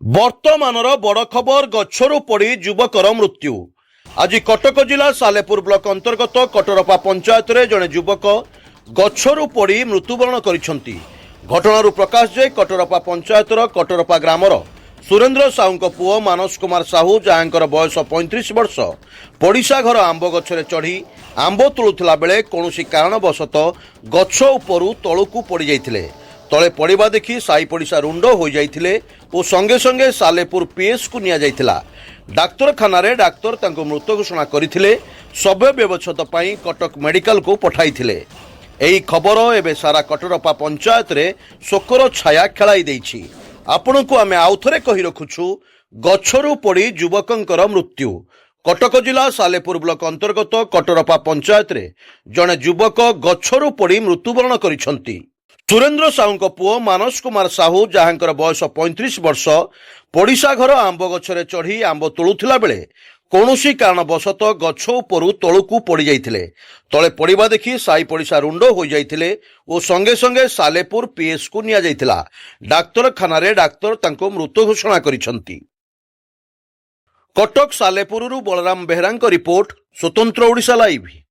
ବର୍ତ୍ତମାନର ବଡ଼ ଖବର ଗଛରୁ ପଡ଼ି ଯୁବକର ମୃତ୍ୟୁ। ଆଜି କଟକ ଜିଲ୍ଲା ସାଲେପୁର ବ୍ଲକ ଅନ୍ତର୍ଗତ କଟରପା ପଞ୍ଚାୟତରେ ଜଣେ ଯୁବକ ଗଛରୁ ପଡ଼ି ମୃତ୍ୟୁବରଣ କରିଛନ୍ତି। ଘଟଣାରୁ ପ୍ରକାଶ ଯେ କଟରପା ପଞ୍ଚାୟତର କଟରପା ଗ୍ରାମର ସୁରେନ୍ଦ୍ର ସାହୁଙ୍କ ପୁଅ ମାନସ କୁମାର ସାହୁ, ଯାହାଙ୍କର ବୟସ 35 ବର୍ଷ, ପଡ଼ିଶା ଘର ଆମ୍ବ ଗଛରେ ଚଢ଼ି ଆମ୍ବ ତୋଳୁଥିଲା ବେଳେ କୌଣସି କାରଣବଶତଃ ଗଛ ଉପରୁ ତଳକୁ ପଡ଼ିଯାଇଥିଲେ। ତଳେ ପଡ଼ିବା ଦେଖି ସାହି ପଡ଼ିଶା ରୁଣ୍ଡ ହୋଇଯାଇଥିଲେ ଓ ସଙ୍ଗେ ସଙ୍ଗେ ସାଲେପୁର ପିଏସ୍କୁ ନିଆଯାଇଥିଲା। ଡାକ୍ତରଖାନାରେ ଡାକ୍ତର ତାଙ୍କୁ ମୃତ ଘୋଷଣା କରିଥିଲେ। ଶବ ବ୍ୟବଚ୍ଛେଦ ପାଇଁ କଟକ ମେଡିକାଲକୁ ପଠାଇଥିଲେ। ଏହି ଖବର ଏବେ ସାରା କଟରପା ପଞ୍ଚାୟତରେ ଶୋକର ଛାୟା ଖେଳାଇ ଦେଇଛି। ଆପଣଙ୍କୁ ଆମେ ଆଉଥରେ କହି ରଖୁଛୁ, ଗଛରୁ ପଡ଼ି ଯୁବକଙ୍କର ମୃତ୍ୟୁ। କଟକ ଜିଲ୍ଲା ସାଲେପୁର ବ୍ଲକ ଅନ୍ତର୍ଗତ କଟରପା ପଞ୍ଚାୟତରେ ଜଣେ ଯୁବକ ଗଛରୁ ପଡ଼ି ମୃତ୍ୟୁବରଣ କରିଛନ୍ତି। ସୁରେନ୍ଦ୍ର ସାହୁଙ୍କ ପୁଅ ମାନସ କୁମାର ସାହୁ, ଯାହାଙ୍କର ବୟସ 35 ବର୍ଷ, ପଡ଼ିଶା ଘର ଆମ୍ବ ଗଛରେ ଚଢ଼ି ଆମ୍ବ ତୋଳୁଥିଲା ବେଳେ କୌଣସି କାରଣବଶତଃ ଗଛ ଉପରୁ ତଳକୁ ପଡ଼ିଯାଇଥିଲେ। ତଳେ ପଡ଼ିବା ଦେଖି ସାହି ପଡ଼ିଶା ରୁଣ୍ଡ ହୋଇଯାଇଥିଲେ ଓ ସଙ୍ଗେ ସଙ୍ଗେ ସାଲେପୁର ପିଏସ୍କୁ ନିଆଯାଇଥିଲା। ଡାକ୍ତରଖାନାରେ ଡାକ୍ତର ତାଙ୍କୁ ମୃତ ଘୋଷଣା କରିଛନ୍ତି। କଟକ ସାଲେପୁରରୁ ବଳରାମ ବେହେରାଙ୍କ ରିପୋର୍ଟ, ସ୍ୱତନ୍ତ୍ର ଓଡ଼ିଶା ଲାଇଭ୍।